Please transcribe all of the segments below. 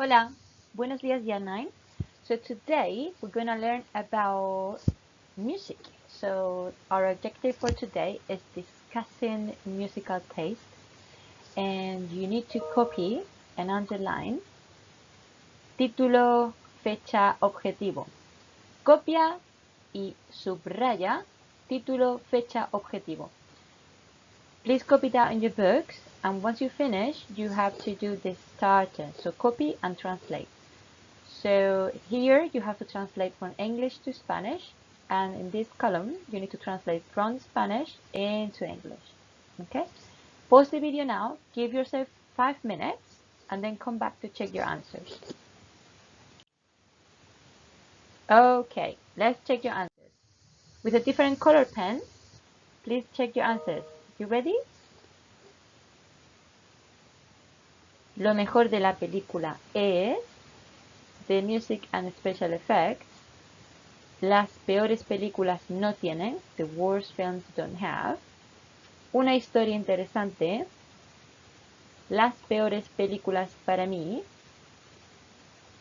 Hola, buenos días, year 9. So today we're going to learn about music. So our objective for today is discussing musical taste, and you need to copy and underline título, fecha, objetivo. Copia y subraya título, fecha, objetivo. Please copy that in your books, and once you finish, you have to do the starter. So copy and translate. So here you have to translate from English to Spanish, and in this column you need to translate from Spanish into English. Okay? Pause the video now, give yourself 5 minutes, and then come back to check your answers. Okay, let's check your answers. With a different color pen, please check your answers. You ready? Lo mejor de la película es the music and special effects. Las peores películas no tienen, the worst films don't have. Una historia interesante. Las peores películas para mí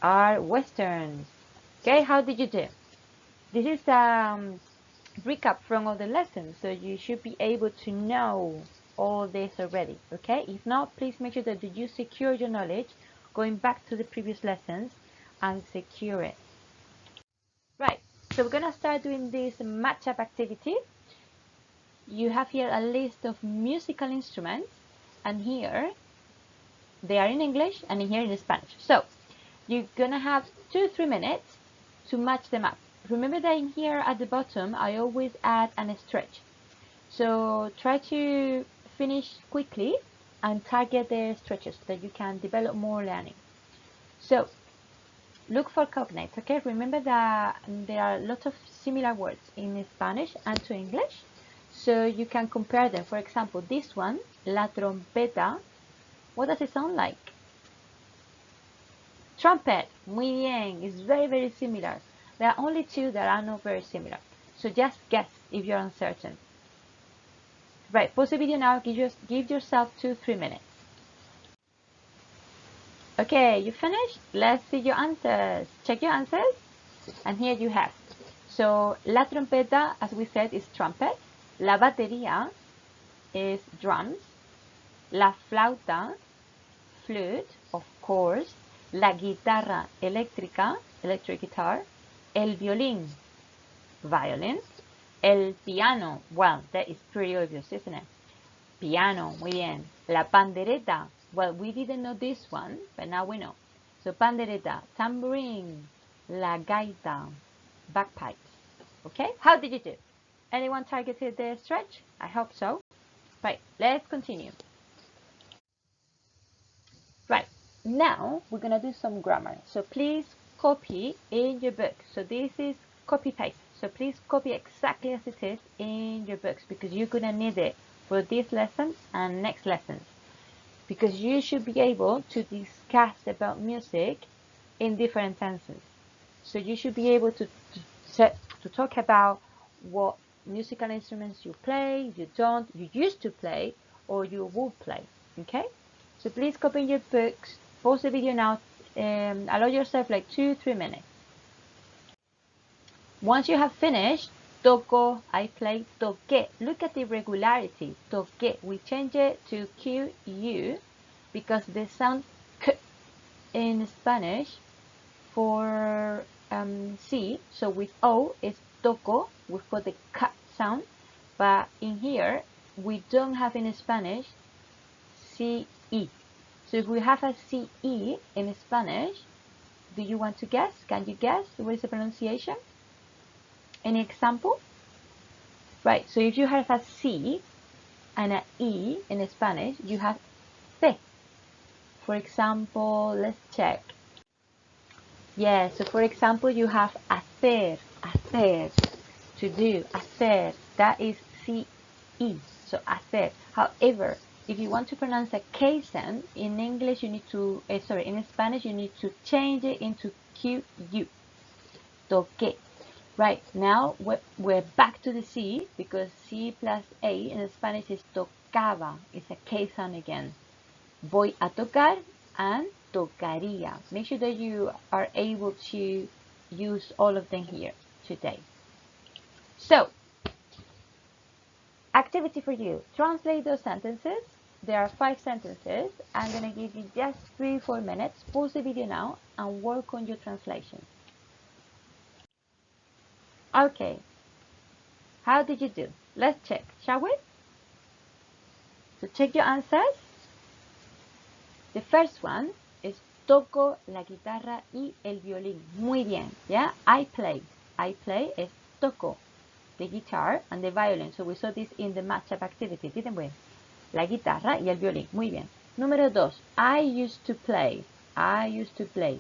are westerns. Okay, how did you do? This is a recap from all the lessons, so you should be able to know all this already. Okay, if not, please make sure that you secure your knowledge, going back to the previous lessons and secure it. Right, so we're gonna start doing this matchup activity. You have here a list of musical instruments, and here they are in English and here in Spanish. So you're gonna have 2-3 minutes to match them up. Remember that in here at the bottom I always add an stretch. So try to finish quickly and target the stretches so that you can develop more learning. So look for cognates, okay? Remember that there are lots of similar words in Spanish and to English, so you can compare them. For example, this one, la trompeta, what does it sound like? Trumpet. Muy bien. It's very, very similar. There are only two that are not very similar. So just guess if you're uncertain. Right, pause the video now. Give yourself 2-3 minutes. Okay, you finished? Let's see your answers. Check your answers. And here you have. So, la trompeta, as we said, is trumpet. La batería is drums. La flauta, flute, of course. La guitarra eléctrica, electric guitar. El violín, violin. El piano, well, that is pretty obvious, isn't it? Piano, muy bien. La pandereta, well, we didn't know this one, but now we know. So pandereta, tambourine, la gaita, bagpipes. Okay, how did you do? Anyone targeted the stretch? I hope so. Right, let's continue. Right, now we're gonna do some grammar. So please copy in your book. So this is copy paste. So please copy exactly as it is in your books because you're gonna need it for this lesson and next lessons. Because you should be able to discuss about music in different tenses. So you should be able to talk about what musical instruments you play, you don't, you used to play, or you will play. Okay? So please copy your books, pause the video now, allow yourself like 2-3 minutes. Once you have finished, toco, I play, toqué. Look at the regularity, toqué. We change it to QU because the sound K in Spanish for C, so with O is toco, we've got the K sound, but in here we don't have in Spanish CE. So if we have a CE in Spanish, do you want to guess? Can you guess what is the pronunciation? Any example? Right, so if you have a C and an E in Spanish, you have C. For example, let's check. Yeah, so for example, you have hacer, hacer, to do, hacer, that is CE, so hacer. However, if you want to pronounce a K sound, in English you need to, in Spanish you need to change it into QU, toque. Right, now we're back to the C, because C plus A in Spanish is tocaba, it's a K sound again. Voy a tocar, and tocaría. Make sure that you are able to use all of them here today. So, activity for you. Translate those sentences. There are 5 sentences. I'm going to give you just 3-4 minutes. Pause the video now and work on your translation. Okay. How did you do? Let's check, shall we? So check your answers. The first one is toco la guitarra y el violín. Muy bien, yeah? I play. I play is toco the guitar and the violin. So we saw this in the match-up activity, didn't we? La guitarra y el violín. Muy bien. Número 2. I used to play. I used to play.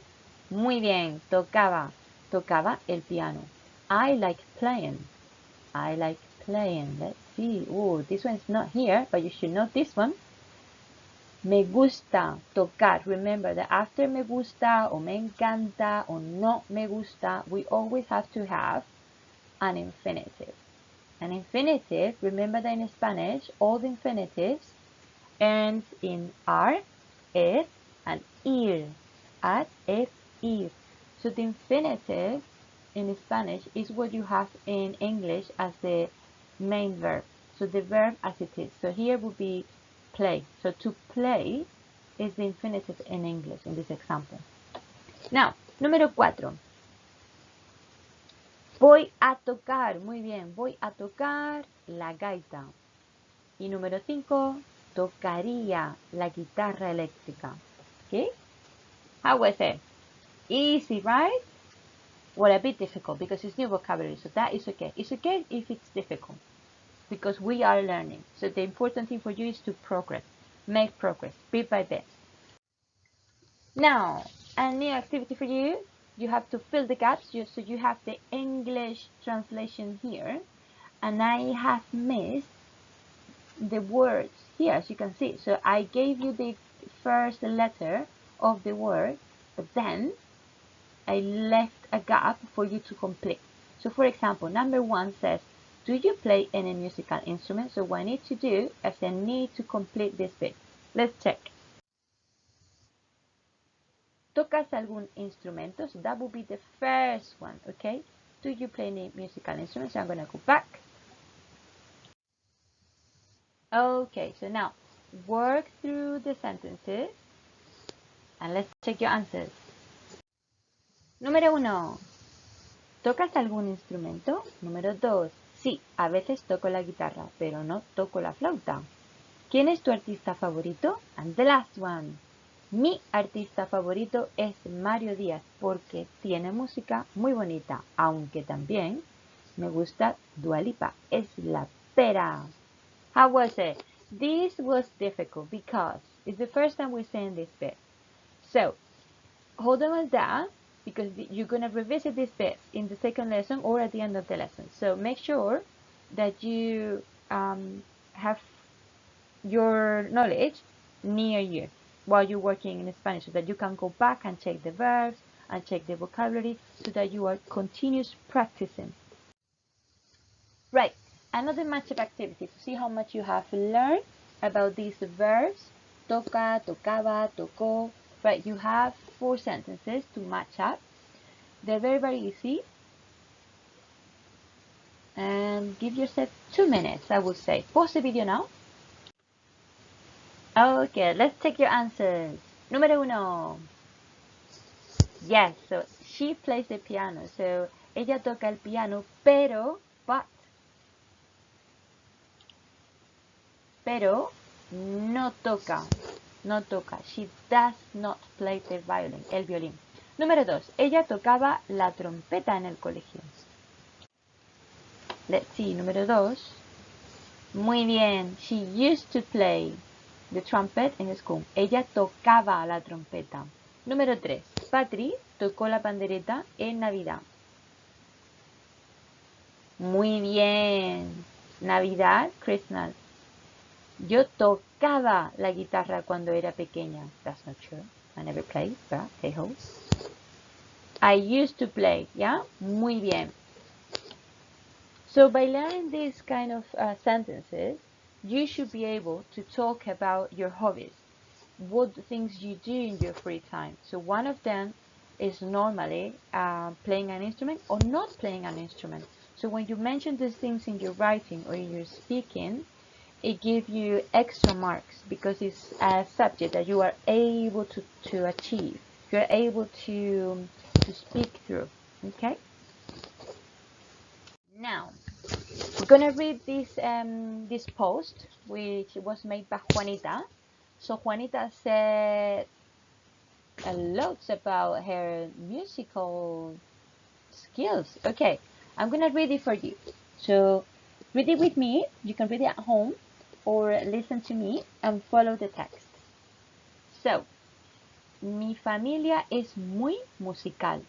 Muy bien. Tocaba. Tocaba el piano. I like playing. I like playing. Let's see. Oh, this one's not here, but you should know this one. Me gusta tocar. Remember that after me gusta or me encanta or no me gusta, we always have to have an infinitive. An infinitive, remember that in Spanish, all the infinitives ends in R, es, and ir. At, es, ir. So the infinitive in Spanish is what you have in English as the main verb. So the verb as it is. So here would be play. So to play is the infinitive in English in this example. Now, número 4. Voy a tocar, muy bien, voy a tocar la gaita. Y número 5, tocaría la guitarra eléctrica. Okay? How was it? Easy, right? Well, a bit difficult because it's new vocabulary, so that is okay. It's okay if it's difficult because we are learning. So the important thing for you is to progress. Make progress, bit by bit. Now, a new activity for you. You have to fill the gaps. So you have the English translation here. And I have missed the words here, as you can see. So I gave you the first letter of the word, but then I left a gap for you to complete. So for example, number 1 says, do you play any musical instrument? So what I need to do is I need to complete this bit. Let's check. ¿Tocas algún instrumento? So that will be the first one, okay? Do you play any musical instruments? So I'm going to go back. Okay, so now work through the sentences and let's check your answers. Número 1. ¿Tocas algún instrumento? Número 2. Sí, a veces toco la guitarra, pero no toco la flauta. ¿Quién es tu artista favorito? And the last one. Mi artista favorito es Mario Díaz porque tiene música muy bonita, aunque también me gusta Dua Lipa. Es la pera. How was it? This was difficult because it's the first time we're saying this bit. So, hold on with that because you're going to revisit this bit in the second lesson or at the end of the lesson. So make sure that you have your knowledge near you while you're working in Spanish so that you can go back and check the verbs and check the vocabulary so that you are continuous practicing. Right, another match-up activity to see how much you have learned about these verbs. Toca, tocaba, tocó. Right, you have 4 sentences to match up. They're very, very easy. And give yourself 2 minutes, I would say. Pause the video now. Okay, let's check your answers. Número 1. Yes, so she plays the piano. So ella toca el piano, pero no toca. No toca. She does not play the violin, el violín. Número 2. Ella tocaba la trompeta en el colegio. Let's see, número 2. Muy bien. She used to play the trumpet in school. Ella tocaba la trompeta. Número 3. Patri tocó la pandereta en Navidad. Muy bien. Navidad, Christmas. Yo tocaba la guitarra cuando era pequeña. That's not true. I never played, but hey ho. I used to play, yeah? Muy bien. So by learning these kind of sentences, you should be able to talk about your hobbies. what things you do in your free time. So one of them is normally playing an instrument or not playing an instrument. So when you mention these things in your writing or in your speaking, it gives you extra marks because it's a subject that you are able to achieve. You're able to speak through. Okay? Now, we're gonna read this post which was made by Juanita. So Juanita said a lot about her musical skills. Okay, I'm gonna read it for you. So read it with me. You can read it at home or listen to me and follow the text. So, mi familia es muy musical.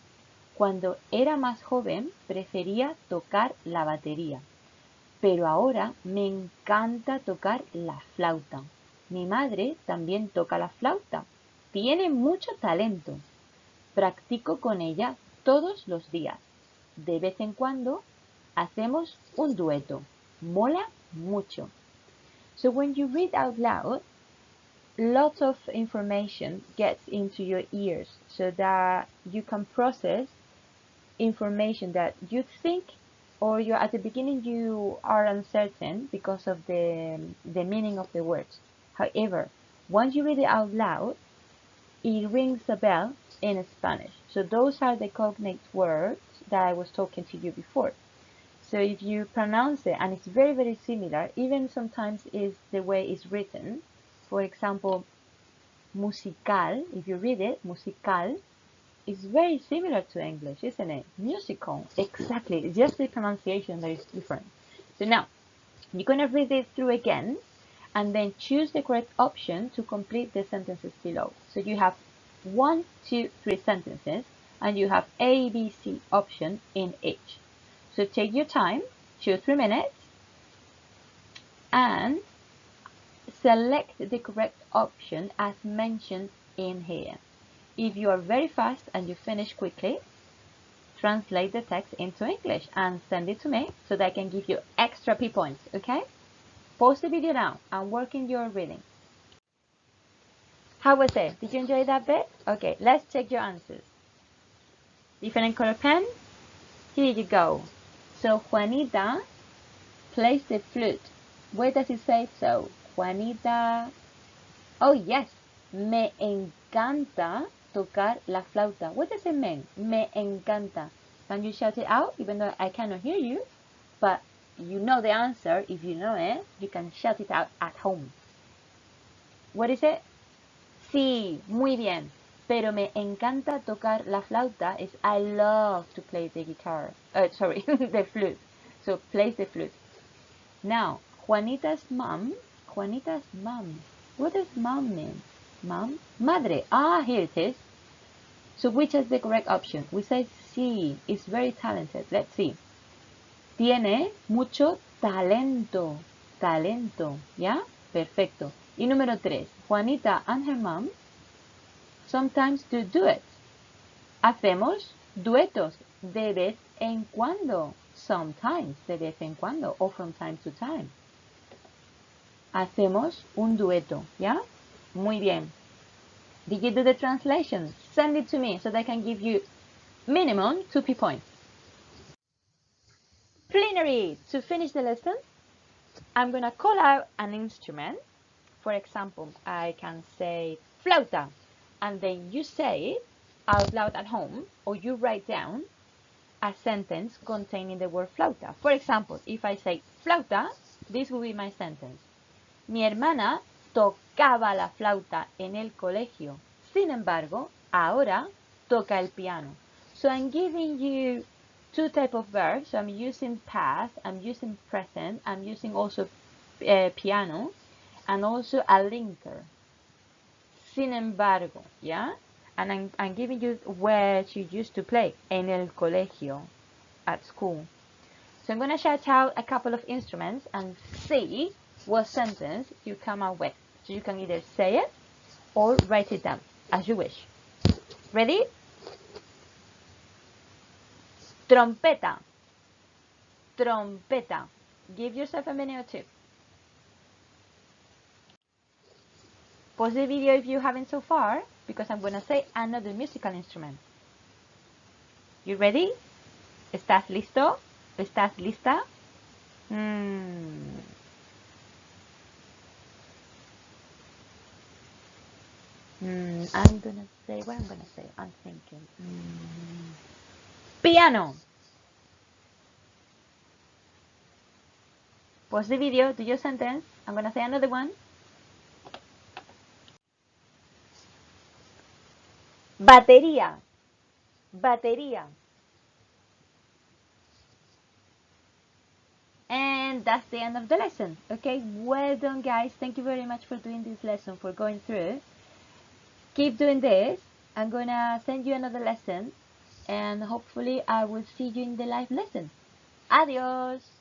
Cuando era más joven prefería tocar la batería, pero ahora me encanta tocar la flauta. Mi madre también toca la flauta. Tiene mucho talento. Practico con ella todos los días. De vez en cuando hacemos un dueto. Mola mucho. So when you read out loud, lots of information gets into your ears so that you can process information that you think or you at the beginning you are uncertain because of the meaning of the words. However, once you read it out loud, it rings a bell in Spanish. So those are the cognate words that I was talking to you before. So if you pronounce it, and it's very, very similar, even sometimes is the way it's written. For example, musical, if you read it, musical, is very similar to English, isn't it? Musical, exactly. It's just the pronunciation that is different. So now, you're going to read it through again, and then choose the correct option to complete the sentences below. So you have 1, 2, 3 sentences, and you have A, B, C option in each. So take your time, 2-3 minutes, and select the correct option as mentioned in here. If you are very fast and you finish quickly, translate the text into English and send it to me so that I can give you extra P points, okay? Pause the video now and work in your reading. How was it? Did you enjoy that bit? Okay, let's check your answers. Different color pen? Here you go. So Juanita plays the flute. Where does it say so? Juanita. Oh yes, me encanta tocar la flauta. What does it mean? Me encanta. Can you shout it out? Even though I cannot hear you, but you know the answer. If you know it, you can shout it out at home. What is it? Sí, muy bien. Pero me encanta tocar la flauta is I love to play the guitar. Sorry, the flute. So plays the flute. Now, Juanita's mom. What does mom mean? Mom? Madre. Ah, here it is. So which is the correct option? We say sí, is very talented. Let's see. Tiene mucho talento. Talento. ¿Ya? Perfecto. Y número 3. Juanita and her mom sometimes do duets. Hacemos duetos de vez en cuando. Sometimes, de vez en cuando, or from time to time. Hacemos un dueto, ¿ya? Muy bien. Did you do the translation? Send it to me so that I can give you minimum 2 P points. Plenary. To finish the lesson, I'm going to call out an instrument. For example, I can say flauta, and then you say it out loud at home, or you write down a sentence containing the word flauta. For example, if I say flauta, this will be my sentence. Mi hermana tocaba la flauta en el colegio. Sin embargo, ahora toca el piano. So I'm giving you 2 types of verbs. So I'm using past, I'm using present, I'm using also piano, and also a linker. Sin embargo, yeah? And I'm giving you where she used to play, en el colegio, at school. So I'm going to shout out a couple of instruments and see what sentence you come out with. So you can either say it or write it down, as you wish. Ready? Trompeta. Trompeta. Give yourself a minute or 2. Pause the video if you haven't so far, because I'm gonna say another musical instrument. You ready? ¿Estás listo? ¿Estás lista? I'm gonna say, what I'm gonna say, I'm thinking. Piano. Pause the video, do your sentence. I'm gonna say another one. Batería. Batería. And that's the end of the lesson. Okay, well done guys. Thank you very much for doing this lesson, for going through. Keep doing this. I'm gonna send you another lesson, and hopefully I will see you in the live lesson. Adios.